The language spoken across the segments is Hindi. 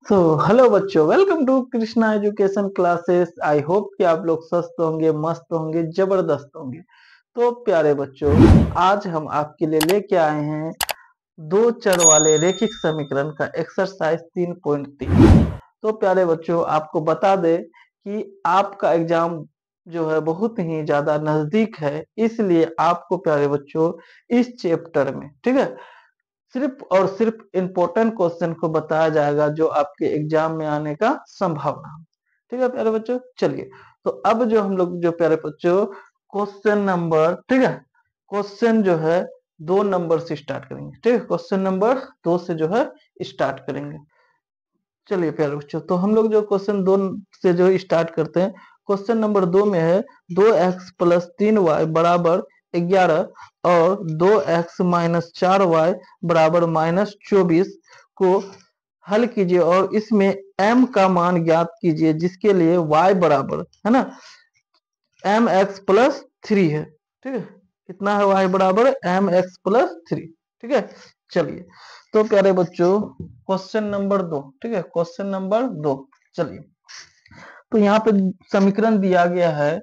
सो हेलो बच्चों, welcome to Krishna education classes. I hope कि आप लोग स्वस्थ होंगे, मस्त होंगे, जबरदस्त होंगे। तो प्यारे बच्चों, आज हम आपके लिए लेके आए हैं दो चर वाले रेखिक समीकरण का एक्सरसाइज 3.3। तो प्यारे बच्चों, आपको बता दे कि आपका एग्जाम जो है बहुत ही ज्यादा नजदीक है, इसलिए आपको प्यारे बच्चों इस चैप्टर में, ठीक है, सिर्फ और सिर्फ इम्पोर्टेंट क्वेश्चन को बताया जाएगा जो आपके एग्जाम में आने का संभावना है। ठीक है प्यारे बच्चों, चलिए। तो अब जो हम लोग जो प्यारे बच्चों क्वेश्चन नंबर, ठीक है, क्वेश्चन जो है 2 नंबर से स्टार्ट करेंगे। ठीक है, क्वेश्चन नंबर 2 से जो है स्टार्ट करेंगे। चलिए प्यारे बच्चों, तो हम लोग जो क्वेश्चन 2 से जो स्टार्ट करते हैं, क्वेश्चन नंबर 2 में है 2x + 3y बराबर 11 और 2x - 4y बराबर -24 को हल कीजिए और इसमें m का मान ज्ञात कीजिए जिसके लिए y बराबर है ना mx + 3 है। ठीक है, कितना है y बराबर mx + 3। ठीक है, चलिए। तो प्यारे बच्चों क्वेश्चन नंबर 2, ठीक है, क्वेश्चन नंबर 2, चलिए। तो यहाँ पे समीकरण दिया गया है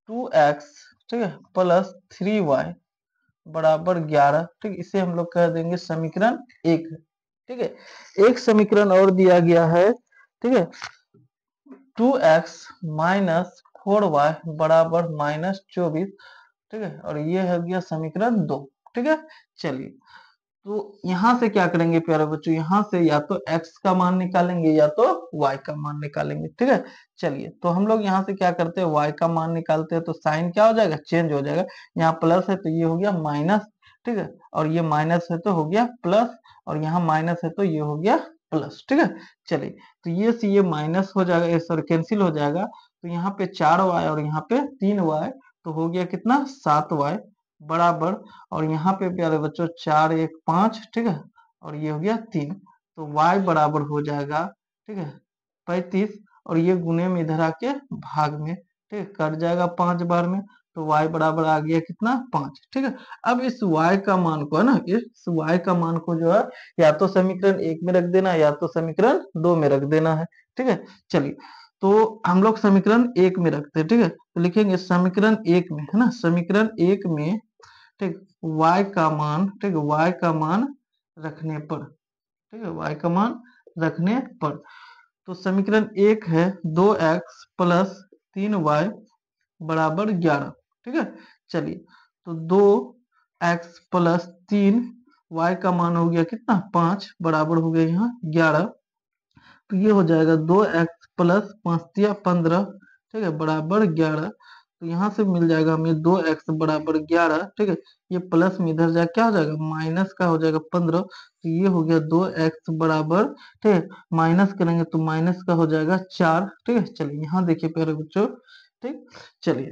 2x, ठीक है, +3y बराबर 11। ठीक, इसे हम लोग कह देंगे समीकरण 1। ठीक है, एक समीकरण और दिया गया है, ठीक है, 2x - 4y बराबर -24। ठीक है, और ये हो गया समीकरण 2। ठीक है, चलिए। तो यहाँ से क्या करेंगे प्यारे बच्चों, यहाँ से या तो x का मान निकालेंगे या तो y का मान निकालेंगे। ठीक है, चलिए। तो हम लोग यहाँ से क्या करते हैं, y का मान निकालते हैं तो साइन क्या हो जाएगा, चेंज हो जाएगा। यहाँ प्लस है तो ये हो गया माइनस, ठीक है, और ये माइनस है तो हो गया प्लस, और यहाँ माइनस है तो ये हो गया प्लस। ठीक है, चलिए। तो ये से ये माइनस हो जाएगा, सॉरी कैंसिल हो जाएगा। तो यहाँ पे 4y और यहाँ पे 3y, तो हो गया कितना 7y बराबर, और यहाँ पे प्यारे बच्चों 4 1 5, ठीक है, और ये हो गया 3। तो y बराबर हो जाएगा, ठीक है, 35, और ये गुने में इधर आके भाग में, ठीक है, कट जाएगा 5 बार में। तो y बराबर आ गया कितना 5। ठीक है, अब इस y का मान को है ना, इस y का मान को जो है या तो समीकरण 1 में रख देना या तो समीकरण 2 में रख देना है। ठीक है, चलिए। तो हम लोग समीकरण 1 में रखते हैं। ठीक है, तो लिखेंगे समीकरण 1 में, है ना, समीकरण 1 में, ठीक, y का मान, ठीक, y का मान रखने पर, ठीक है, y का मान रखने पर, तो समीकरण 1 है 2x + 3y बराबर 11। ठीक है, चलिए। तो 2x + 3 y का मान हो गया कितना 5 बराबर हो गया यहाँ 11। तो ये हो जाएगा 2x + 5 × 15, ठीक है, बराबर 11। तो यहाँ से मिल जाएगा हमें 2x बराबर 11। ठीक है, ये प्लस में इधर जाए क्या हो जाएगा, माइनस का हो जाएगा 15। तो ये हो गया 2x बराबर, ठीक है, माइनस करेंगे तो माइनस का हो जाएगा 4। ठीक है, चलिए यहाँ देखिए प्यारे बच्चों, ठीक, चलिए।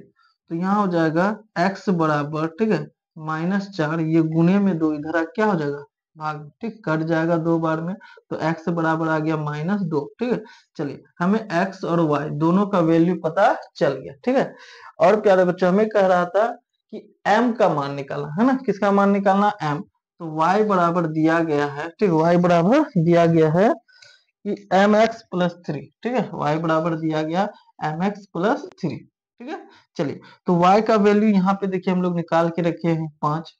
तो यहाँ हो जाएगा x बराबर, ठीक है, -4, ये गुने में 2 इधर आ क्या हो जाएगा भाग, ठीक, कट जाएगा 2 बार में। तो x बराबर आ गया -2। ठीक है, चलिए, हमें x और y दोनों का वैल्यू पता चल गया। ठीक है, और प्यारे बच्चों हमें कह रहा था कि m का मान निकालना है ना, किसका मान निकालना m। तो y बराबर दिया गया है, ठीक, y बराबर दिया गया है कि mx + 3। ठीक है, y बराबर दिया गया mx + 3। ठीक है, चलिए। तो y का वैल्यू यहाँ पे देखिए हम लोग निकाल के रखे हैं 5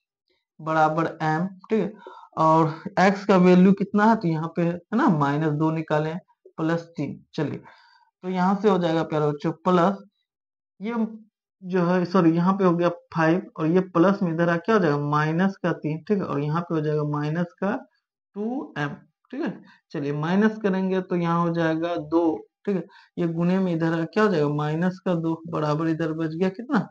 बराबर m। ठीक है, और x का वैल्यू कितना है, तो यहाँ पे है ना -2 निकाले +3। चलिए, तो यहाँ से हो जाएगा प्यारे बच्चों प्लस, ये जो है सॉरी यहाँ पे हो गया 5, और ये प्लस में इधर आ क्या हो जाएगा -3। ठीक है, और यहाँ पे हो जाएगा -2m। ठीक है, चलिए माइनस करेंगे तो यहाँ हो जाएगा 2। ठीक है, ये गुने में इधर आ क्या हो जाएगा -2 बराबर इधर बच गया कितना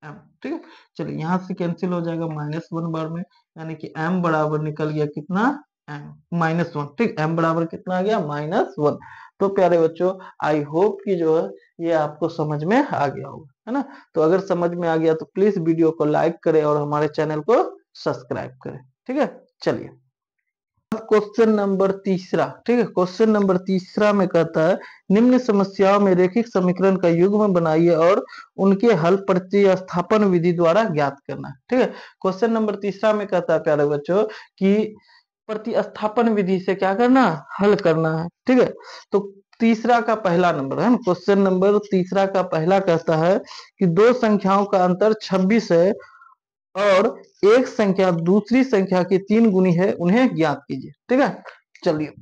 m। ठीक है, चलिए यहाँ से कैंसिल हो जाएगा -1 बार में, यानी कि m बराबर निकल गया कितना m -1। ठीक, m बराबर कितना आ गया -1। तो प्यारे बच्चों आई होप कि जो है ये आपको समझ में आ गया होगा, है ना। तो अगर समझ में आ गया तो प्लीज वीडियो को लाइक करें और हमारे चैनल को सब्सक्राइब करें। ठीक है, चलिए। क्वेश्चन नंबर तीसरा, ठीक है, क्वेश्चन नंबर तीसरा में कहता है निम्न समस्याओं में रेखिक समीकरण का युग्म बनाइए और उनके हल प्रतिस्थापन विधि द्वारा ज्ञात करना है। ठीक है, क्वेश्चन नंबर तीसरा में कहता है प्यारे बच्चों कि प्रतिस्थापन विधि से क्या करना, हल करना है। ठीक है, तो तीसरा का पहला नंबर है, क्वेश्चन नंबर तीसरा का पहला कहता है कि दो संख्याओं का अंतर 26 है और एक संख्या दूसरी संख्या की 3 गुनी है, उन्हें ज्ञात कीजिए। ठीक है, चलिए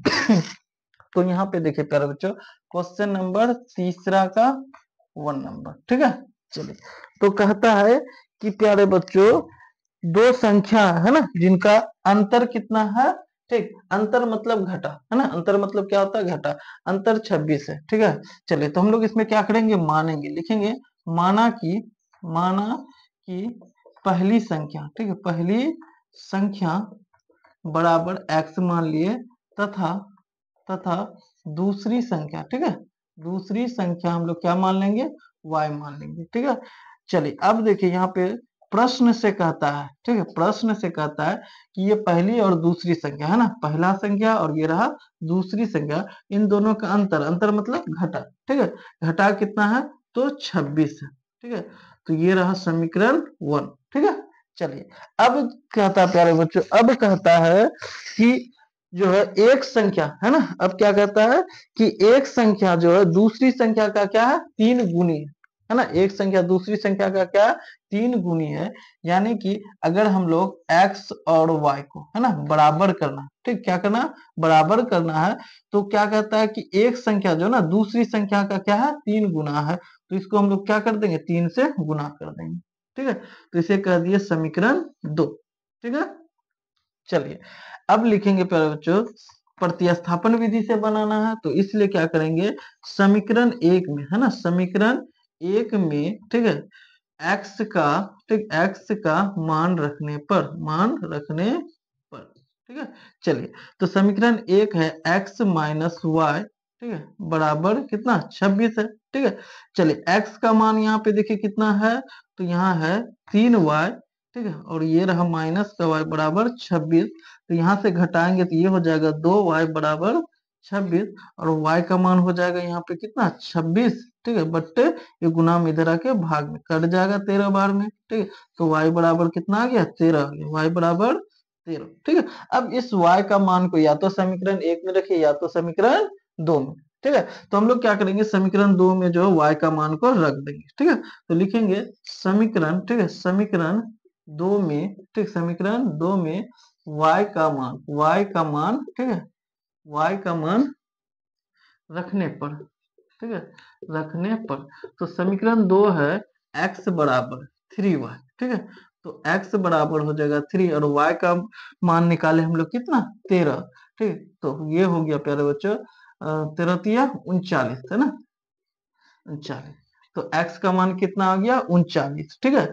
तो यहाँ पे देखिए प्यारे बच्चों, क्वेश्चन नंबर तीसरा का 1 नंबर। ठीक है, चलिए तो कहता है कि प्यारे बच्चों दो संख्या है ना जिनका अंतर कितना है। ठीक, अंतर मतलब घटा है ना, अंतर मतलब क्या होता है, घटा। अंतर 26 है। ठीक है, चलिए तो हम लोग इसमें क्या करेंगे, मानेंगे, लिखेंगे माना कि पहली संख्या, ठीक है, पहली संख्या बराबर x मान लिए तथा दूसरी संख्या, ठीक है, दूसरी संख्या हम लोग क्या मान लेंगे, y मान लेंगे। ठीक है, चलिए अब देखिए यहाँ पे प्रश्न से कहता है, ठीक है, प्रश्न से कहता है कि ये पहली और दूसरी संख्या है ना, पहला संख्या और ये रहा दूसरी संख्या, इन दोनों का अंतर, अंतर मतलब घटा। ठीक है, घटा कितना है, तो 26 है। ठीक है, तो ये रहा समीकरण 1। ठीक है, चलिए अब कहता है प्यारे बच्चों, अब कहता है कि जो है एक संख्या है ना, अब क्या कहता है कि एक संख्या जो है दूसरी संख्या का क्या है, 3 गुनी है ना, एक संख्या दूसरी संख्या का क्या है, 3 गुनी है। यानी कि अगर हम लोग x और y को है ना बराबर करना, ठीक, क्या करना, बराबर करना है, तो क्या कहता है कि एक संख्या जो ना दूसरी संख्या का क्या है, 3 गुना है, तो इसको हम लोग क्या कर देंगे, 3 से गुना कर देंगे। ठीक है, तो इसे कह दिए समीकरण 2। ठीक है, चलिए अब लिखेंगे प्यारे बच्चों, प्रतिस्थापन विधि से बनाना है, तो इसलिए क्या करेंगे, समीकरण 1 में है ना, समीकरण 1 में, ठीक है, x का, ठीक, x का मान रखने पर, ठीक है, चलिए तो समीकरण 1 है x माइनस वाई, ठीक है, बराबर कितना, 26 है। ठीक है, चलिए x का मान यहाँ पे देखिए कितना है, तो यहाँ है 3y, ठीक है, और ये रहा माइनस का y बराबर 26, तो यहाँ से घटाएंगे तो ये हो जाएगा 2y बराबर 26, और y का मान हो जाएगा यहाँ पे कितना, 26। ठीक है, बट्टे ये गुना में इधर आके भाग में कट जाएगा 13 बार में। ठीक है, तो y बराबर कितना आ गया, 13 आ गया, y बराबर 13। ठीक है, अब इस y का मान को या तो समीकरण 1 में रखिए या तो समीकरण 2 में। ठीक है, तो हम लोग क्या करेंगे, समीकरण 2 में जो है y का मान को रख देंगे। ठीक है, तो लिखेंगे समीकरण, ठीक है, समीकरण 2 में, ठीक, समीकरण 2 में y का मान, ठीक है, y का मान रखने पर, ठीक है, रखने पर, तो समीकरण 2 है x बराबर 3y। ठीक है, तो x बराबर हो जाएगा 3 और y का मान निकाले हम लोग कितना, 13। ठीक, तो ये हो गया प्यारे बच्चों 13 तिया 39 है ना, 39, तो x का मान कितना आ गया, 39। ठीक है,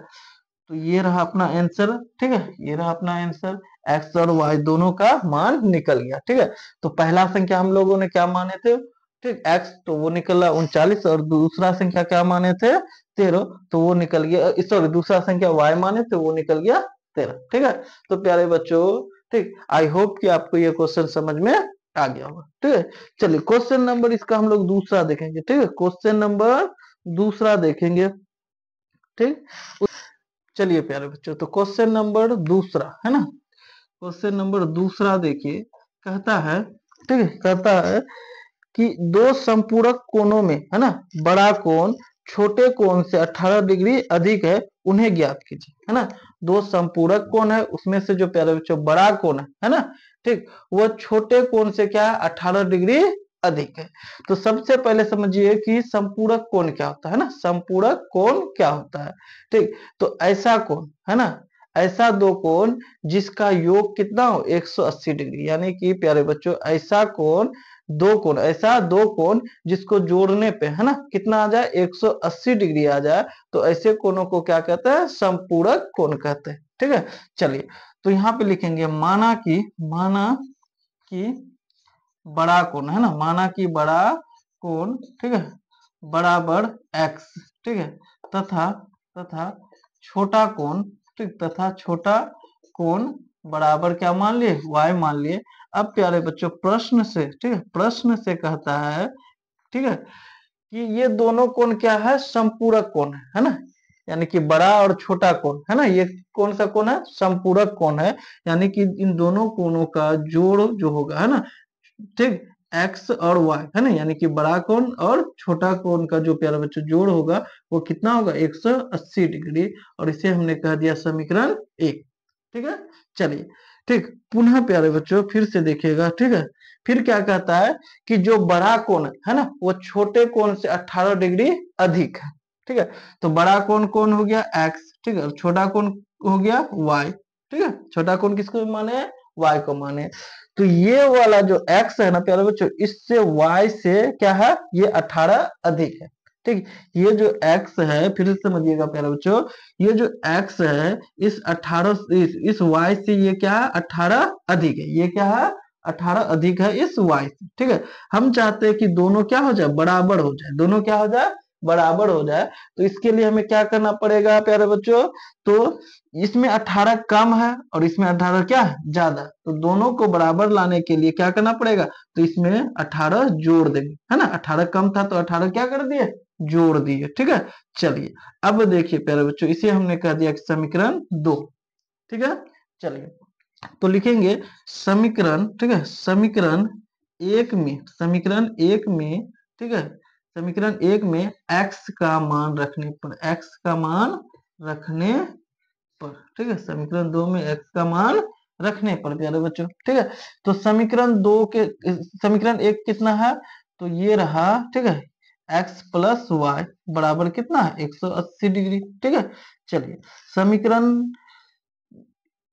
तो ये रहा अपना आंसर। ठीक है, ये रहा अपना आंसर, x और y दोनों का मान निकल गया। ठीक है, तो पहला संख्या हम लोगों ने क्या माने थे, ठीक, x तो वो निकला 39, और दूसरा संख्या क्या माने थे, 13, तो वो निकल गया, सॉरी दूसरा संख्या y माने थे, वो निकल गया 13। ठीक है, तो प्यारे बच्चों, ठीक, आई होप कि आपको ये क्वेश्चन समझ में आ गया होगा। ठीक है, चलिए क्वेश्चन नंबर इसका हम लोग दूसरा देखेंगे। ठीक है, क्वेश्चन नंबर दूसरा देखेंगे। ठीक, चलिए प्यारे बच्चों, तो क्वेश्चन नंबर दूसरा है ना, क्वेश्चन नंबर दूसरा देखिए, कहता है, ठीक है, कहता है कि दो संपूरक कोणों में है ना, बड़ा कोण छोटे कोण से 18 डिग्री अधिक है, उन्हें ज्ञात कीजिए। है ना, दो संपूरक कोण है, उसमें से जो प्यारे बच्चों बड़ा कोण है ना, ठीक, वो छोटे कोण से क्या है, 18 डिग्री अधिक है। तो सबसे पहले समझिए कि संपूरक कोण क्या होता है ना, संपूरक कोण क्या होता है। ठीक, तो ऐसा कोण है ना, ऐसा दो कोण जिसका योग कितना हो, 180 डिग्री, यानी कि प्यारे बच्चों ऐसा कोण, दो कोण, ऐसा दो कोण जिसको जोड़ने पे है ना कितना आ जाए, 180 डिग्री आ जाए, तो ऐसे कोणों को क्या कहते हैं, संपूरक कोण कहते हैं। ठीक है, चलिए तो यहाँ पे लिखेंगे माना कि बड़ा कोण है ना, माना कि बड़ा कोण, ठीक है, बराबर x, ठीक है, तथा छोटा कोण, ठीक, तथा छोटा कोण बराबर क्या मान लिए, y मान लिए। अब प्यारे बच्चों प्रश्न से, ठीक है, प्रश्न से कहता है, ठीक है, कि ये दोनों कोण क्या है, संपूरक कोण है ना, यानी कि बड़ा और छोटा कोण है ना, ये कौन सा कोण है, समपूरक कोण है, यानी कि इन दोनों कोणों का जोड़ जो होगा है ना, ठीक, एक्स और वाई है ना, यानी कि बड़ा कोण और छोटा कोण का जो प्यारे बच्चों जोड़ होगा वो कितना होगा 180 डिग्री, और इसे हमने कह दिया समीकरण 1। ठीक है, चलिए, ठीक, पुनः प्यारे बच्चों फिर से देखिएगा, ठीक है, फिर क्या कहता है कि जो बड़ा कोण है ना वो छोटे कोण से 18 डिग्री अधिक है। ठीक है, तो बड़ा कोण कौन हो गया एक्स, ठीक है, और छोटा कोण हो गया वाई। ठीक है, छोटा कोण किसको माने, वाई को माने। तो ये वाला जो x है ना प्यारे बच्चों, इससे y से क्या है, ये 18 अधिक है। ठीक, ये जो x है फिर से समझिएगा प्यारे बच्चों, ये जो x है इस 18 इस y से ये क्या है 18 अधिक है, ये क्या है 18 अधिक है इस y से। ठीक है, हम चाहते हैं कि दोनों क्या हो जाए, बराबर हो जाए, दोनों क्या हो जाए, बराबर हो जाए। तो इसके लिए हमें क्या करना पड़ेगा प्यारे बच्चों, तो इसमें 18 कम है और इसमें 18 क्या है ज्यादा, तो दोनों को बराबर लाने के लिए क्या करना पड़ेगा, तो इसमें 18 जोड़ देंगे, है ना, 18 कम था तो 18 क्या कर दिए, जोड़ दिए। ठीक है, चलिए अब देखिए प्यारे बच्चों, इसे हमने कह दिया समीकरण 2। ठीक है, चलिए तो लिखेंगे समीकरण, ठीक है, समीकरण 1 में, समीकरण 1 में, ठीक है, समीकरण 1 में x का मान रखने पर, x का मान रखने पर, ठीक है, समीकरण 2 में x का मान रखने पर प्यारे बच्चों। ठीक है, तो समीकरण 2 के, समीकरण 1 कितना है, तो ये रहा, ठीक है, x प्लस वाई बराबर कितना है 180 डिग्री। ठीक है, चलिए समीकरण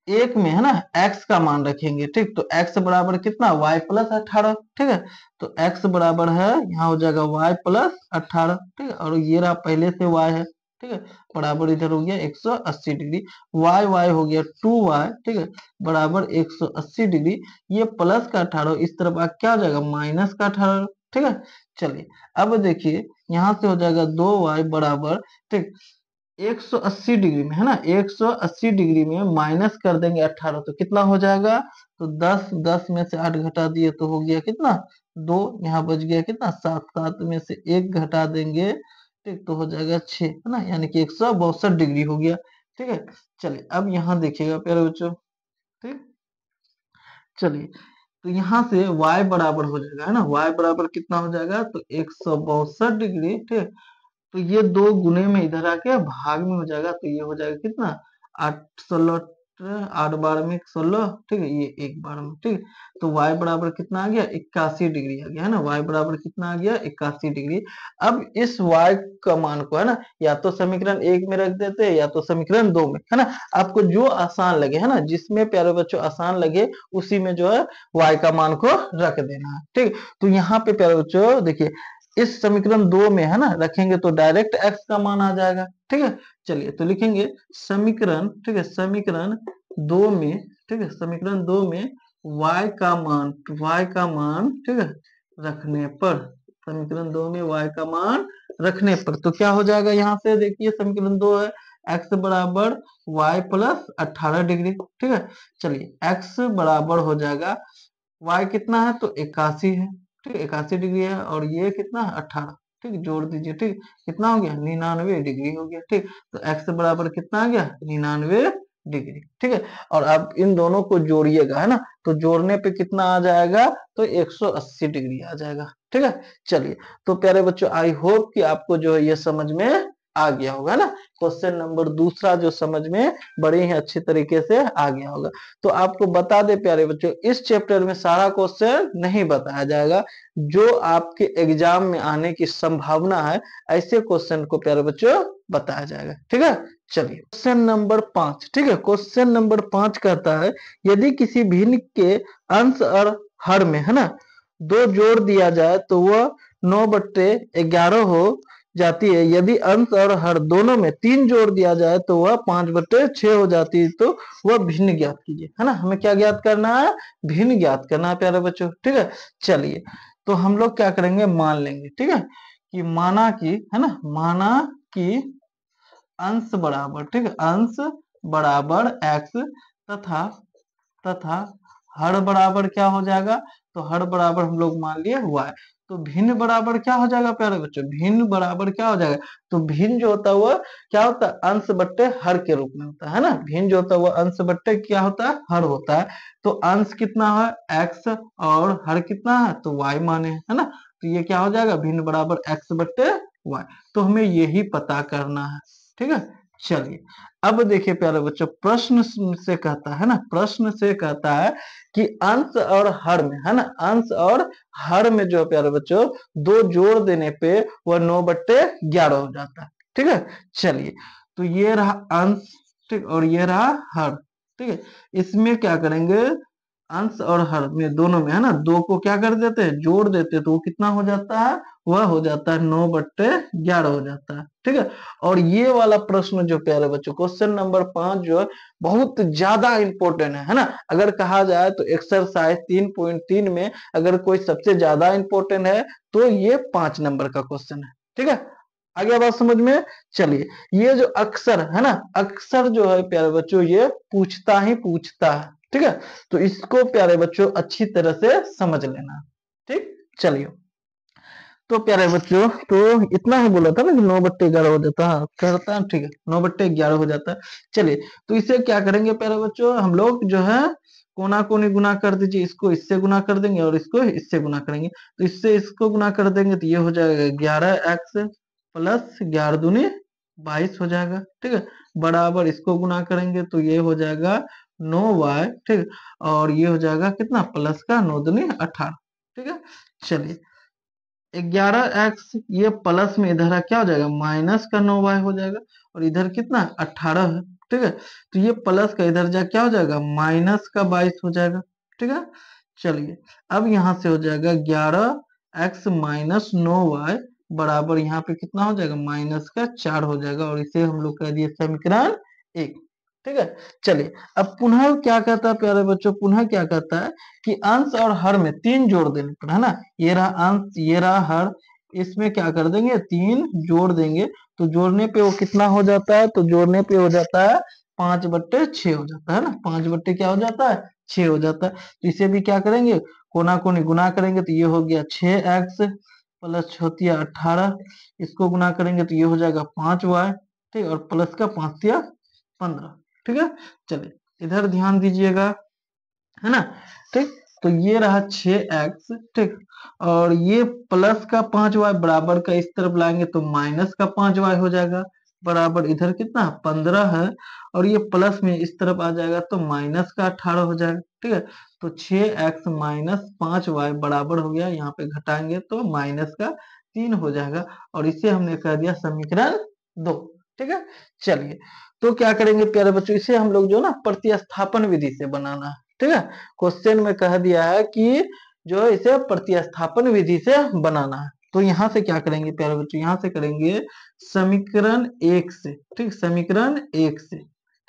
1 में है ना x का मान रखेंगे, ठीक, तो x बराबर कितना y प्लस 18। ठीक है, तो x बराबर है, यहाँ हो जाएगा y प्लस 18। ठीक है, और ये रहा पहले से y है, ठीक है, बराबर इधर हो गया 180 डिग्री, y हो गया 2y, ठीक है, बराबर 180 डिग्री, ये प्लस का 18 इस तरफ आ क्या हो जाएगा माइनस का 18। ठीक है, चलिए अब देखिए यहाँ से हो जाएगा 2y बराबर, ठीक, 180 डिग्री में है ना, 180 डिग्री में माइनस कर देंगे 18 तो कितना हो जाएगा, तो 10, 10 में से 8 घटा दिए तो हो गया कितना 2, यहाँ बच गया कितना 7, 7 में से 1 घटा देंगे, ठीक, तो हो जाएगा 6, है ना, यानी कि 162 डिग्री हो गया। ठीक है, चलिए अब यहाँ देखिएगा प्यारे बच्चों, ठीक, चलिए तो यहाँ से y बराबर हो जाएगा, है ना, y बराबर कितना हो जाएगा, तो 162 डिग्री। ठीक, तो ये 2 गुने में इधर आके भाग में हो जाएगा, तो ये हो जाएगा कितना 8, 16, 8 बार में 16, ठीक है, ये 1 बार में, ठीक, तो y बराबर कितना आ गया 81 डिग्री आ गया, है ना, y बराबर कितना आ गया 81 डिग्री। अब इस y का मान को है ना या तो समीकरण 1 में रख देते हैं या तो समीकरण 2 में, है ना, आपको जो आसान लगे, है ना, जिसमें प्यारे बच्चों आसान लगे उसी में जो है y का मान को रख देना है। ठीक, तो यहाँ पे प्यारे बच्चों देखिए इस समीकरण 2 में है ना रखेंगे तो डायरेक्ट x का मान आ जाएगा। ठीक है, चलिए तो लिखेंगे समीकरण, ठीक है, समीकरण 2 में, ठीक है, समीकरण 2 में y का मान, y का मान, ठीक है, रखने पर, समीकरण 2 में y का मान रखने पर तो क्या हो जाएगा, यहाँ से देखिए समीकरण 2 है x बराबर y प्लस 18 डिग्री। ठीक है, चलिए x बराबर हो जाएगा y कितना है तो 81 है, ठीक, 81 डिग्री है, और ये कितना है 18, ठीक, जोड़ दीजिए, ठीक, कितना हो गया 99 डिग्री हो गया। ठीक, तो x बराबर कितना आ गया 99 डिग्री। ठीक है, और अब इन दोनों को जोड़िएगा, है ना, तो जोड़ने पे कितना आ जाएगा, तो 180 डिग्री आ जाएगा। ठीक है, चलिए तो प्यारे बच्चों आई होप कि आपको जो है ये समझ में आ गया होगा ना, क्वेश्चन नंबर दूसरा जो समझ में बड़े ही अच्छे तरीके से आ गया होगा। तो आपको बता दे प्यारे बच्चों इस चैप्टर में सारा क्वेश्चन नहीं बताया जाएगा, जो आपके एग्जाम में आने की संभावना है ऐसे क्वेश्चन को प्यारे बच्चों बताया जाएगा। ठीक है, चलिए क्वेश्चन नंबर 5, ठीक है, क्वेश्चन नंबर 5 कहता है यदि किसी भिन्न के अंश और हर में है ना 2 जोड़ दिया जाए तो वह 9/11 हो जाती है, यदि अंश और हर दोनों में 3 जोड़ दिया जाए तो वह 5/6 हो जाती है, तो वह भिन्न ज्ञात कीजिए। है ना, हमें क्या ज्ञात करना है, भिन्न ज्ञात करना है प्यारे बच्चों। ठीक है, चलिए तो हम लोग क्या करेंगे मान लेंगे, ठीक है, कि माना कि, है ना, माना कि अंश बराबर, ठीक है, अंश बराबर x तथा तथा हर बराबर क्या हो जाएगा, तो हर बराबर हम लोग मान लिए y। तो भिन्न बराबर क्या हो जाएगा प्यारे बच्चों, भिन्न बराबर क्या हो जाएगा, तो भिन्न जो होता है वो क्या होता है, अंश बट्टे हर के रूप में होता है ना, भिन्न जो होता है वो अंश बट्टे क्या होता है, हर होता है। तो अंश कितना है एक्स और हर कितना है, तो वाई माने है ना, तो ये क्या हो जाएगा, भिन्न बराबर एक्स बट्टे वाई। तो हमें यही पता करना है, ठीक है। चलिए अब देखिए प्यारे बच्चों, प्रश्न से कहता है ना, प्रश्न से कहता है कि अंश और हर में है ना, अंश और हर में जो प्यारे बच्चों दो जोड़ देने पे वह 9/11 हो जाता है, ठीक है। चलिए तो ये रहा अंश, ठीक, और ये रहा हर, ठीक है। इसमें क्या करेंगे, अंश और हर में दोनों में है ना, दो को क्या कर देते हैं, जोड़ देते हैं, तो वो कितना हो जाता है, वह हो जाता है 9/11 हो जाता है, ठीक है। और ये वाला प्रश्न जो प्यारे बच्चों क्वेश्चन नंबर 5 जो है बहुत ज्यादा इंपॉर्टेंट है ना, अगर कहा जाए तो एक्सरसाइज 3.3 में अगर कोई सबसे ज्यादा इंपॉर्टेंट है तो ये 5 नंबर का क्वेश्चन है, ठीक है। आगे बात समझ में। चलिए ये जो अक्सर है ना, अक्सर जो है प्यारे बच्चों ये पूछता ही पूछता है, ठीक है। तो इसको प्यारे बच्चों अच्छी तरह से समझ लेना, ठीक। चलिए तो प्यारे बच्चों तो इतना ही बोला था ना कि 9/11 हो जाता है, करता है, ठीक है, 9/11 हो जाता है। चलिए तो इसे क्या करेंगे प्यारे बच्चों, हम लोग जो है कोना कोनी गुना कर दीजिए, इसको इससे गुना कर देंगे और इसको इससे गुना करेंगे, तो इससे इसको गुना कर देंगे तो ये हो जाएगा 11x प्लस 11 दूनी 22 हो जाएगा, ठीक है। बराबर इसको गुना करेंगे तो ये हो जाएगा 9y, ठीक, और ये हो जाएगा कितना, प्लस का 9 दूनी 18, ठीक है। चलिए 11x ये प्लस में इधर क्या हो जाएगा, माइनस का 9y हो जाएगा, और इधर कितना 18 है, ठीक है। तो ये प्लस का इधर जा क्या हो जाएगा, माइनस का 22 हो जाएगा, ठीक है। चलिए अब यहाँ से हो जाएगा 11x माइनस 9y बराबर यहाँ पे कितना हो जाएगा, माइनस का 4 हो जाएगा, और इसे हम लोग कह दिए समीकरण 1, ठीक है। चलिए अब पुनः क्या कहता है प्यारे बच्चों, पुनः क्या कहता है कि अंश और हर में 3 जोड़ देने पर है ना, ये रहा अंश ये रहा हर, इसमें क्या कर देंगे 3 जोड़ देंगे, तो जोड़ने पे वो कितना हो जाता है, तो जोड़ने पे हो जाता है 5/6 हो जाता है ना, 5 क्या हो जाता है, 6 हो जाता है। तो इसे भी क्या करेंगे, कोना कोनी गुना करेंगे तो ये हो गया 6x प्लस 18, इसको गुना करेंगे तो ये हो जाएगा 5y, ठीक, और प्लस का 5×15, ठीक है। चलिए इधर ध्यान दीजिएगा, है ना, ठीक। तो ये रहा 6x, ठीक, और ये प्लस का 5y बराबर का इस तरफ लाएंगे तो माइनस का 5y हो जाएगा, बराबर इधर कितना 15 है, और ये प्लस में इस तरफ आ जाएगा तो माइनस का 18 हो जाएगा, ठीक है। तो 6x माइनस 5y बराबर हो गया, यहाँ पे घटाएंगे तो माइनस का 3 हो जाएगा, और इसे हमने कह दिया समीकरण 2, ठीक है। चलिए तो क्या करेंगे प्यारे बच्चों, इसे हम लोग जो ना प्रतिस्थापन विधि से बनाना है, ठीक है। क्वेश्चन में कह दिया है कि जो है इसे प्रतिस्थापन विधि से बनाना है, तो यहाँ से क्या करेंगे प्यारे बच्चों, यहाँ से करेंगे समीकरण 1 से, ठीक, समीकरण 1 से,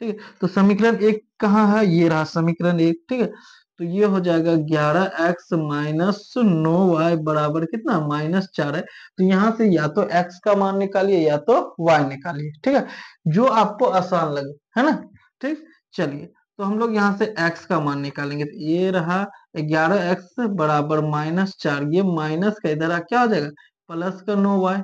ठीक है। तो समीकरण 1 कहाँ है, ये रहा समीकरण 1, ठीक है। तो ये हो जाएगा 11x माइनस 9y बराबर कितना, -4 है, तो यहाँ से या तो x का मान निकालिए या तो y निकालिए, ठीक है, जो आपको आसान लगे, है ना, ठीक। चलिए तो हम लोग यहाँ से x का मान निकालेंगे, तो ये रहा 11x बराबर -4, ये माइनस का इधर क्या हो जाएगा, प्लस का 9y,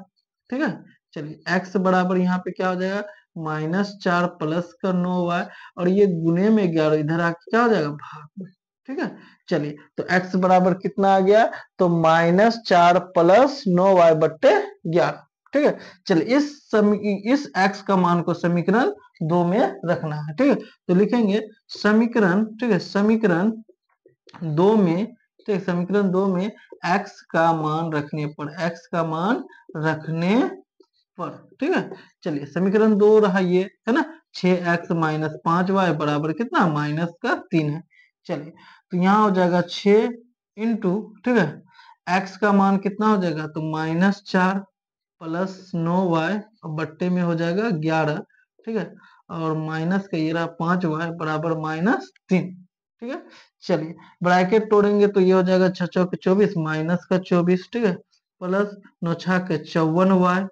ठीक है। चलिए x बराबर यहाँ पे क्या हो जाएगा, -4 प्लस का 9y, और ये गुने में 11 इधर आके क्या हो जाएगा, भाग में, ठीक है। चलिए तो x बराबर कितना आ गया, तो -4 प्लस 9y/11, ठीक है। चलिए इस x का मान को समीकरण 2 में रखना है, ठीक है। तो लिखेंगे समीकरण, ठीक है, समीकरण 2 में, ठीक है, समीकरण 2 में x का मान रखने पर, x का मान रखने पर, ठीक है। चलिए समीकरण 2 रहा ये, है ना, 6x माइनस 5y बराबर कितना, माइनस का 3 है। चलिए तो यहाँ हो जाएगा 6 इंटू, ठीक है, x का मान कितना हो जाएगा, तो -4 प्लस 9y बट्टे में हो जाएगा 11, ठीक है, और माइनस का ये रहा 5y बराबर -3, ठीक है। चलिए ब्रैकेट तोड़ेंगे तो ये हो जाएगा 6 चौक 24 माइनस का 24, ठीक है, प्लस 9 छक 54y,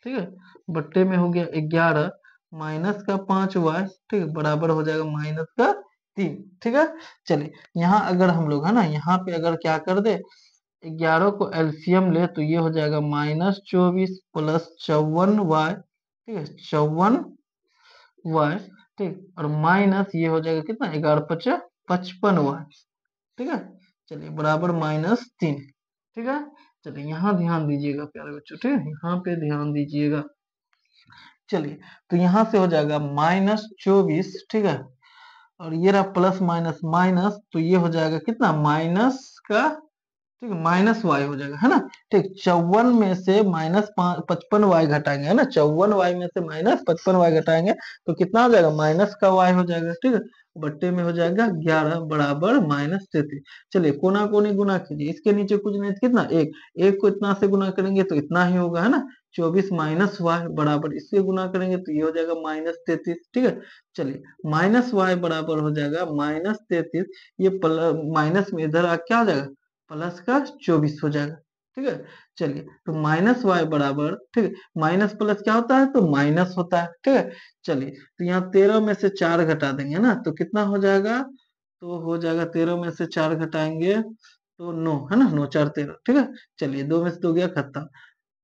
ठीक है, बट्टे में हो गया 11 माइनस का 5y, ठीक है, बराबर हो जाएगा माइनस का 3, ठीक है। चलिए यहाँ अगर हम लोग है ना, यहाँ पे अगर क्या कर दे, 11 को एलसीएम ले तो ये हो जाएगा -24 प्लस 54y, ठीक है, 54y, ठीक, और माइनस ये हो जाएगा कितना, 11 5 55y, ठीक है। चलिए बराबर -3, ठीक है। चलिए यहाँ ध्यान दीजिएगा प्यारे बच्चों, ठीक है, यहाँ पे ध्यान दीजिएगा। चलिए तो यहाँ से हो जाएगा -24, ठीक है, और ये रहा प्लस माइनस माइनस, तो ये हो जाएगा कितना, माइनस का, ठीक है, -y हो जाएगा, है ना। ठीक, 54 में से -55y घटाएंगे, है ना, 54y में से -55y घटाएंगे तो कितना हो जाएगा, माइनस का y हो जाएगा, ठीक है, बट्टे में हो जाएगा 11 बराबर -33। चलिए कोना कोनी गुना कीजिए, इसके नीचे कुछ नहीं, कितना, एक को इतना से गुना करेंगे तो इतना ही होगा, है ना। 24 माइनस वाई बराबर इससे गुना करेंगे तो ये हो जाएगा -33, ठीक है। चलिए -y बराबर हो जाएगा -33, ये माइनस में इधर आ क्या हो जाएगा, प्लस का 24 हो जाएगा, ठीक है। चलिए तो -y बराबर, ठीक है, माइनस प्लस क्या होता है, तो माइनस होता है, ठीक है। चलिए तो यहाँ 13 में से 4 घटा देंगे ना, तो कितना हो जाएगा, तो हो जाएगा 13 में से 4 घटाएंगे तो 9, है ना, 9 4 13, ठीक है। चलिए 2 में से 2 गया खत्म,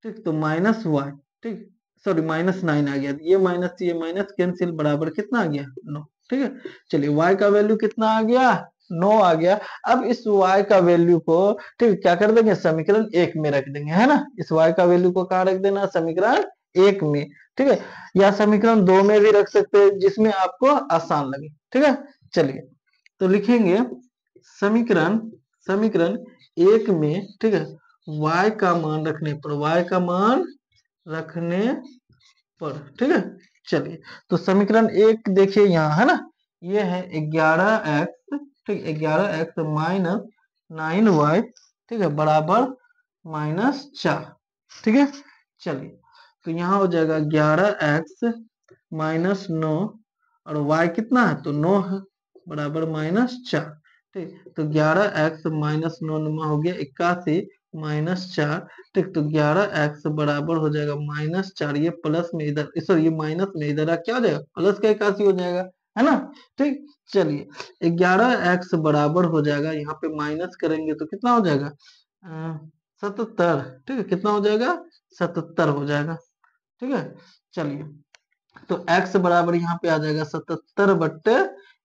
ठीक, तो -y, ठीक, सॉरी -9 आ गया, ये माइनस कैंसिल बराबर कितना आ गया, 9, ठीक है। चलिए y का वैल्यू कितना आ गया, 9 आ गया। अब इस y का वैल्यू को, ठीक, क्या कर देंगे, समीकरण 1 में रख देंगे, है ना। इस y का वैल्यू को कहाँ रख देना, समीकरण 1 में, ठीक है, या समीकरण 2 में भी रख सकते हैं, जिसमें आपको आसान लगे, ठीक है। चलिए तो लिखेंगे समीकरण समीकरण 1 में, ठीक है, y का मान रखने पर, y का मान रखने पर, ठीक है। चलिए तो समीकरण 1 देखिए यहाँ, है ना, ये है 11x, ठीक, 11x माइनस 9y, ठीक है, बराबर -4, ठीक है। चलिए तो यहाँ हो जाएगा 11x माइनस 9, और y कितना है, तो 9 है, बराबर -4, ठीक, तो 11x माइनस 9 हो गया 81 -4, ठीक, तो 11x बराबर हो जाएगा -4, ये प्लस में इधर, सॉरी ये माइनस में इधर क्या हो जाएगा, प्लस का 81 हो जाएगा, है ना। ठीक, चलिए 11x बराबर हो जाएगा, यहाँ पे माइनस करेंगे तो कितना हो जाएगा, 77, ठीक है, कितना हो जाएगा, 77 हो जाएगा, ठीक है। चलिए तो x बराबर यहाँ पे आ जाएगा 77 बट्टे,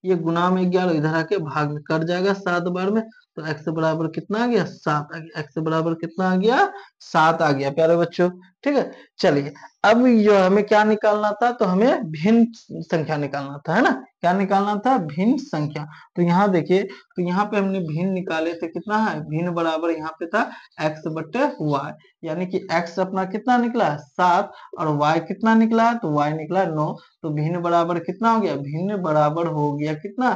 ये गुना में 11 इधर आके भाग में कट जाएगा 7 बार में, तो x बराबर कितना आ गया, 7 आ गया, x बराबर कितना आ गया, 7 आ गया प्यारे बच्चों, ठीक है। चलिए अब ये हमें क्या निकालना था, तो हमें भिन्न संख्या निकालना था, है ना, क्या निकालना था, भिन्न संख्या। तो यहाँ देखिए, तो यहाँ पे हमने भिन्न निकाले थे, कितना है, भिन्न बराबर यहाँ पे था x बट्टे y, यानी कि x अपना कितना निकला, 7, और y कितना निकला, तो y निकला 9, तो भिन्न बराबर कितना हो गया, भिन्न बराबर हो गया कितना,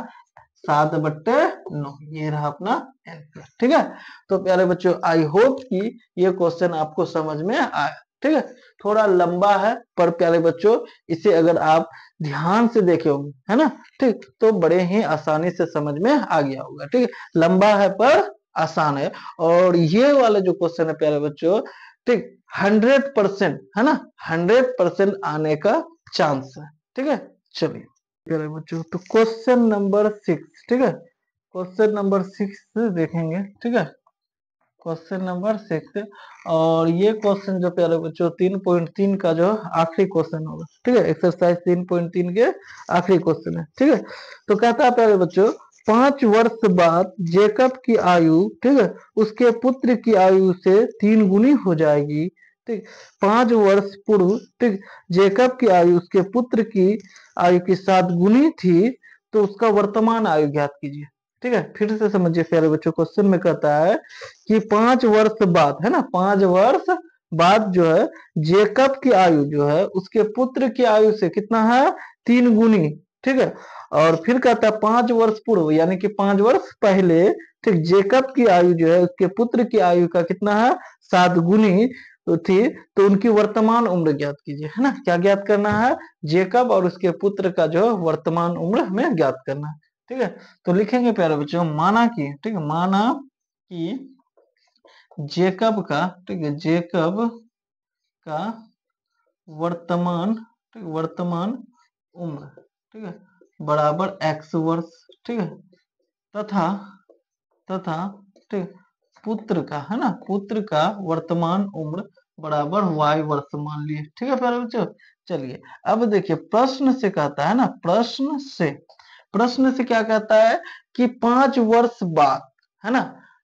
7 बट्टे 9, ये रहा अपना आंसर, ठीक है। तो प्यारे बच्चों आई होप कि ये क्वेश्चन आपको समझ में आया, ठीक है। थोड़ा लंबा है पर प्यारे बच्चों इसे अगर आप ध्यान से देखे होंगे, है ना, ठीक, तो बड़े ही आसानी से समझ में आ गया होगा, ठीक है, लंबा है पर आसान है। और ये वाला जो क्वेश्चन है प्यारे बच्चों, ठीक, 100% है ना, 100% आने का चांस है, ठीक है। चलिए प्यारे बच्चों तो क्वेश्चन नंबर 6, ठीक है, क्वेश्चन नंबर 6 देखेंगे, ठीक है, क्वेश्चन नंबर 6, और ये क्वेश्चन जो प्यारे बच्चों 3.3 का जो आखिरी क्वेश्चन होगा, ठीक है, एक्सरसाइज 3.3 के आखिरी क्वेश्चन है, ठीक है। तो कहता है प्यारे बच्चों 5 वर्ष बाद जेकब की आयु, ठीक है, उसके पुत्र की आयु से 3 गुनी हो जाएगी, ठीक, 5 वर्ष पूर्व, ठीक, जेकब की आयु उसके पुत्र की आयु की 7 गुनी थी, तो उसका वर्तमान आयु ज्ञात कीजिए, ठीक है। फिर से समझिए प्यारे बच्चों, क्वेश्चन में कहता है कि 5 वर्ष बाद, है ना, 5 वर्ष बाद जो है जेकब की आयु जो है उसके पुत्र की आयु से कितना है, 3 गुनी, ठीक है। और फिर कहता है 5 वर्ष पूर्व, यानी कि 5 वर्ष पहले, ठीक, जेकब की आयु जो है उसके पुत्र की आयु का कितना है, 7 गुनी तो थी, तो उनकी वर्तमान उम्र ज्ञात कीजिए, है ना, क्या ज्ञात करना है, जेकब और उसके पुत्र का जो वर्तमान उम्र हमें ज्ञात करना है, ठीक है। तो लिखेंगे प्यारे बच्चों, माना कि, ठीक है, माना कि जेकब का, ठीक है, जेकब का वर्तमान, ठीक, वर्तमान उम्र, ठीक है, बराबर x वर्ष, ठीक है, तथा तथा ठीक पुत्र का, है ना, पुत्र का वर्तमान उम्र बराबर y वर्ष मान लिए। ठीक है प्यारे बच्चों, चलिए अब देखिए प्रश्न से कहता है ना, प्रश्न से क्या कहता है कि 5 वर्ष बाद, है ना,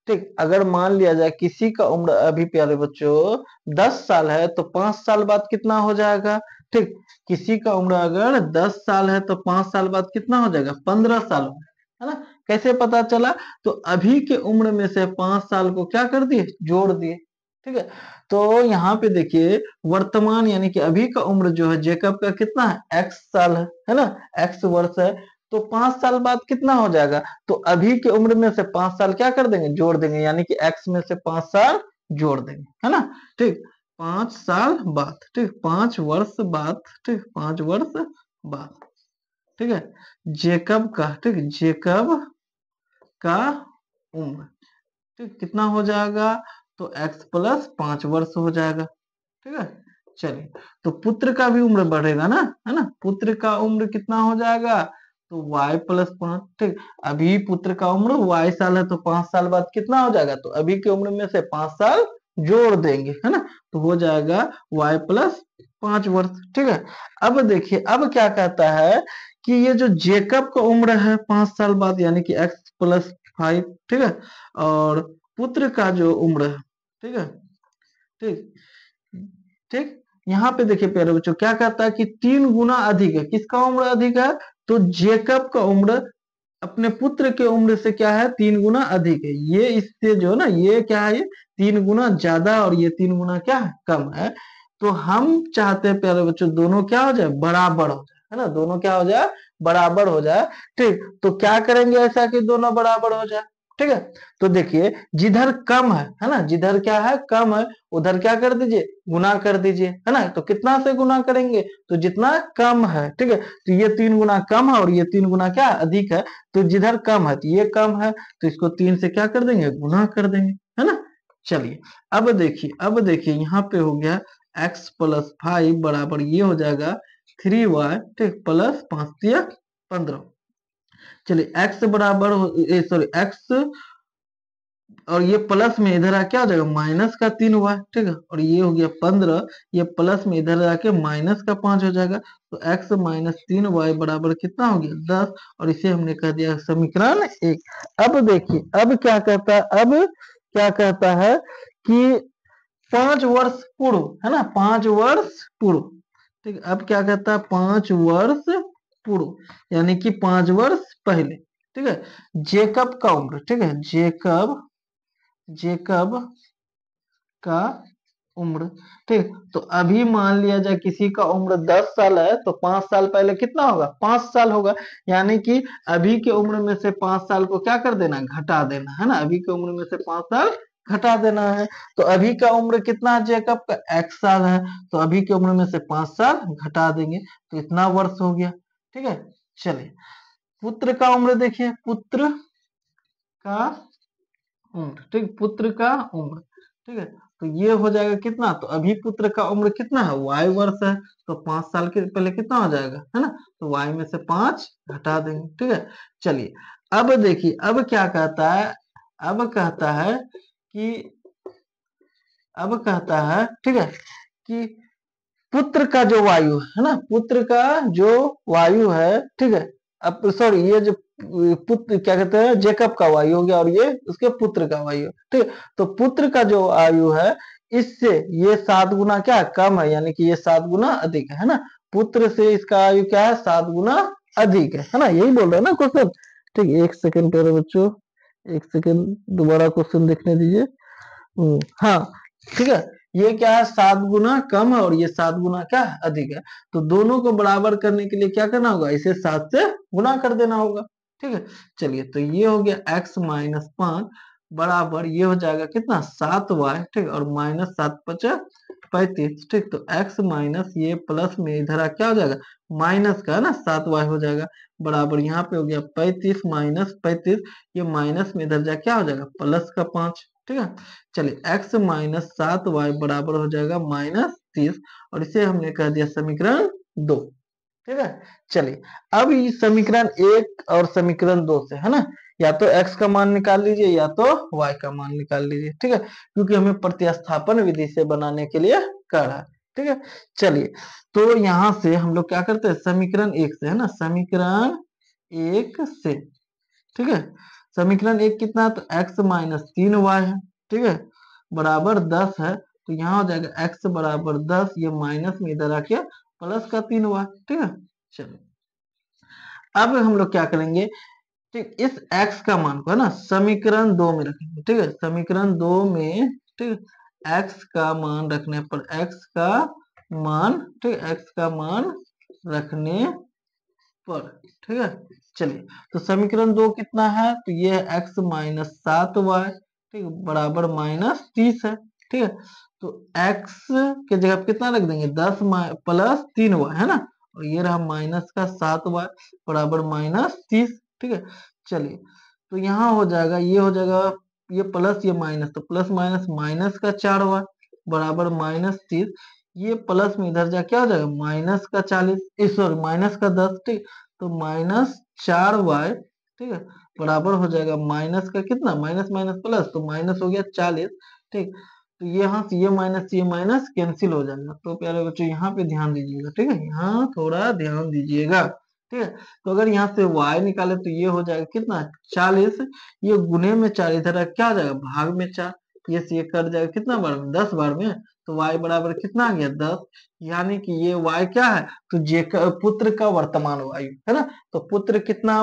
ठीक, अगर मान लिया जाए किसी का उम्र अभी प्यारे बच्चों 10 साल है तो 5 साल बाद कितना हो जाएगा, ठीक, किसी का उम्र अगर 10 साल है तो 5 साल बाद कितना हो जाएगा, 15 साल, है ना। कैसे पता चला, तो अभी के उम्र में से 5 साल को क्या कर दिए, जोड़ दिए। ठीक है, तो यहाँ पे देखिए वर्तमान यानी कि अभी का उम्र जो है जेकब का कितना है, x साल है ना, x वर्ष है, तो 5 साल बाद कितना हो जाएगा, तो अभी के उम्र में से 5 साल क्या कर देंगे, जोड़ देंगे, यानी कि x में से 5 साल जोड़ देंगे, है ना। ठीक, 5 साल बाद, ठीक, 5 वर्ष बाद, ठीक, 5 वर्ष बाद, ठीक है, जेकब का, ठीक, जेकब का उम्र, ठीक, कितना हो जाएगा, तो x प्लस 5 वर्ष हो जाएगा। ठीक है, चलिए तो पुत्र का भी उम्र बढ़ेगा ना, है ना, पुत्र का उम्र कितना हो जाएगा, तो y प्लस 5, ठीक, अभी पुत्र का उम्र y साल है तो 5 साल बाद कितना हो जाएगा, तो अभी की उम्र में से 5 साल जोड़ देंगे, है ना, तो हो जाएगा y प्लस 5 वर्ष। ठीक है, अब देखिए अब क्या कहता है कि ये जो जेकब का उम्र है 5 साल बाद यानी कि x प्लस 5, ठीक है, और पुत्र का जो उम्र है, ठीक है, ठीक, ठीक, यहाँ पे देखिए प्यारे बच्चों क्या कहता है कि 3 गुना अधिक है, किसका उम्र अधिक है, तो जेकब का उम्र अपने पुत्र के उम्र से क्या है, 3 गुना अधिक है, ये इससे जो ना ये क्या है, ये 3 गुना ज्यादा और ये 3 गुना क्या है, कम है। तो हम चाहते हैं प्यारे बच्चों दोनों क्या हो जाए, बराबर हो जाए, है ना, दोनों क्या हो जाए, बराबर हो जाए। ठीक, तो क्या करेंगे ऐसा कि दोनों बराबर हो जाए। ठीक है, तो देखिए जिधर कम है ना, जिधर क्या है, कम है, उधर क्या कर दीजिए, गुना कर दीजिए, है ना, तो कितना से गुना करेंगे, तो जितना कम है। ठीक है, तो ये 3 गुना कम है और ये 3 गुना क्या अधिक है, तो जिधर कम है तो ये कम है, तो इसको 3 से क्या कर देंगे, गुना कर देंगे, है ना। चलिए अब देखिए यहाँ पे हो गया x प्लस 5 बराबर ये हो जाएगा 3y, ठीक, प्लस 5 चलिए x बराबर सॉरी x और ये प्लस में इधर आके क्या हो जाएगा, माइनस का 3y, ठीक है, और ये हो गया 15, ये प्लस में इधर आके माइनस का 5 हो जाएगा, तो x माइनस 3y बराबर कितना हो गया, 10, और इसे हमने कह दिया समीकरण 1। अब देखिए अब क्या कहता है, अब क्या कहता है कि 5 वर्ष पूर्व, है ना, 5 वर्ष पूर्व, ठीक है, अब क्या कहता है, 5 वर्ष पूर्व यानी कि 5 वर्ष पहले, ठीक है, जेकब का उम्र, ठीक है, जेकब का उम्र, ठीक, तो अभी मान लिया जाए किसी का उम्र 10 साल है तो 5 साल पहले कितना होगा, 5 साल होगा, यानी कि अभी के उम्र में से 5 साल को क्या कर देना, घटा देना, है ना, अभी के उम्र में से 5 साल घटा देना है। तो अभी का उम्र कितना है जेकब का, x साल है, तो अभी की उम्र में से 5 साल घटा देंगे तो इतना वर्ष हो गया। ठीक है, चलिए पुत्र का उम्र देखिए, पुत्र का उम्र, ठीक, पुत्र का उम्र, ठीक है, तो ये हो जाएगा कितना, तो अभी पुत्र का उम्र कितना है, y वर्ष है, तो 5 साल के पहले कितना हो जाएगा, है ना, तो y में से 5 घटा देंगे। ठीक है, चलिए अब देखिए अब क्या कहता है, अब कहता है कि अब कहता है, ठीक है, कि पुत्र का जो वायु है ना, पुत्र का जो वायु है, ठीक है, अब सॉरी ये जो पुत्र क्या कहते हैं, जेकब का वायु हो गया और ये उसके पुत्र का वायु, ठीक, तो पुत्र का जो आयु है इससे ये 7 गुना क्या कम है, यानी कि ये 7 गुना अधिक है ना, पुत्र से इसका आयु क्या है, 7 गुना अधिक है ना, यही बोल रहे हैं ना क्वेश्चन। ठीक, एक सेकंड प्यारे बच्चों, एक सेकंड दोबारा क्वेश्चन देखने दीजिए। हाँ, ठीक है, ये क्या है, 7 गुना कम है और ये 7 गुना क्या अधिक है, तो दोनों को बराबर करने के लिए क्या करना होगा, इसे 7 से गुना कर देना होगा। ठीक है, चलिए तो ये हो गया x माइनस 5 बराबर ये हो जाएगा कितना, 7y, ठीक, और माइनस 7×5 = 35, ठीक, तो x माइनस ये प्लस में इधर आ क्या हो जाएगा, माइनस का है ना 7y हो जाएगा, बराबर यहाँ पे हो गया 35 माइनस 35, ये माइनस में इधर जा क्या हो जाएगा, प्लस का 5। ठीक है, चलिए x माइनस 7y बराबर हो जाएगा -30, और इसे हमने कह दिया समीकरण 2। ठीक है, चलिए अब ये समीकरण 1 और समीकरण 2 से, है ना, या तो x का मान निकाल लीजिए या तो y का मान निकाल लीजिए, ठीक है, क्योंकि हमें प्रतिस्थापन विधि से बनाने के लिए कह रहा है, ठीक है। चलिए, तो यहां से हम लोग क्या करते हैं, समीकरण एक से, है ना, समीकरण एक से, ठीक है, समीकरण एक कितना है, तो x माइनस 3y है, ठीक है, बराबर 10 है, तो यहाँ हो जाएगा x बराबर 10, ये माइनस में इधर आके प्लस का 3y, ठीक है। चलो, अब हम लोग क्या करेंगे, ठीक, इस x का मान को, है ना, समीकरण दो में रखेंगे, ठीक है, समीकरण दो में, ठीक, x का मान रखने पर, x का मान, ठीक, x का मान रखने पर, ठीक है। चलिए, तो समीकरण दो कितना है, तो ये है x माइनस 7y, ठीक, बराबर माइनस 30 है, ठीक है। तो x के जगह पे कितना रख देंगे, 10 प्लस 3y, है ना, और ये रहा माइनस का 7y बराबर माइनस 30, ठीक है। चलिए, तो यहाँ हो जाएगा, ये हो जाएगा, ये प्लस ये माइनस, तो प्लस माइनस माइनस का 4y बराबर माइनस 30, ये प्लस में इधर जा क्या हो जाएगा, माइनस का 40, सॉरी माइनस का 10, ठीक, तो माइनस 4y, ठीक है, बराबर हो जाएगा माइनस का कितना, माइनस माइनस प्लस, तो माइनस हो गया 40, ठीक, तो यहाँ से ये माइनस कैंसिल हो जाएगा। तो प्यारे बच्चों यहाँ पे ध्यान दीजिएगा, ठीक है, यहाँ थोड़ा ध्यान दीजिएगा, ठीक है। तो अगर यहाँ से y निकाले तो ये हो जाएगा कितना, 40, ये गुने में 4, इधर क्या हो जाएगा, भाग में 4, ये से ये कट जाएगा कितना बार में, 10 बार में, तो y बराबर कितना आ गया, 10, यानी कि ये y क्या है, तो जे का पुत्र का वर्तमान आयु, है ना, तो पुत्र कितना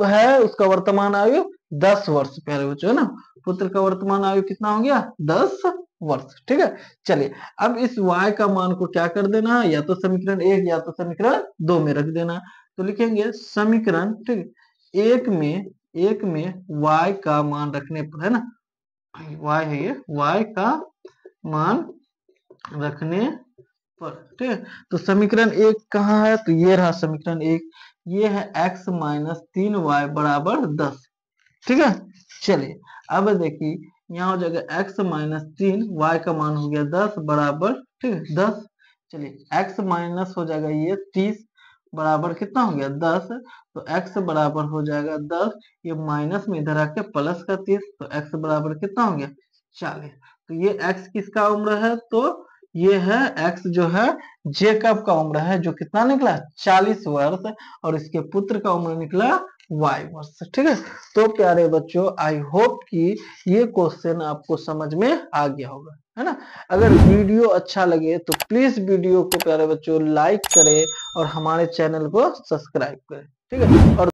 है, उसका वर्तमान आयु 10 वर्ष, प्यारे बच्चों, है ना, पुत्र का वर्तमान आयु कितना हो गया, 10 वर्ष, ठीक है। चलिए, अब इस y का मान को क्या कर देना है, या तो समीकरण एक या तो समीकरण दो में रख देना, तो लिखेंगे समीकरण, ठीक, एक में y का मान रखने पर, है ना, y है ये, y का मान रखने पर, ठीक है, तो समीकरण एक कहाँ है, तो ये रहा समीकरण एक, ये है x माइनस 3y बराबर 10, ठीक है। चलिए, अब देखिए, यहाँ हो जाएगा x माइनस 3, y का मान हो गया 10 बराबर, ठीक है, 10, चलिए x माइनस हो जाएगा ये 30 बराबर कितना हो गया, 10, तो x बराबर हो जाएगा 10, ये माइनस में इधर आके प्लस का 30, तो x बराबर कितना हो गया, 40, तो ये x किसका उम्र है, तो ये है x जो है जेकब का उम्र है, जो कितना निकला, 40 वर्ष, और इसके पुत्र का उम्र निकला y वर्ष, ठीक है। तो प्यारे बच्चों, आई होप कि ये क्वेश्चन आपको समझ में आ गया होगा, है ना। अगर वीडियो अच्छा लगे तो प्लीज वीडियो को प्यारे बच्चों लाइक करें और हमारे चैनल को सब्सक्राइब करें, ठीक है। और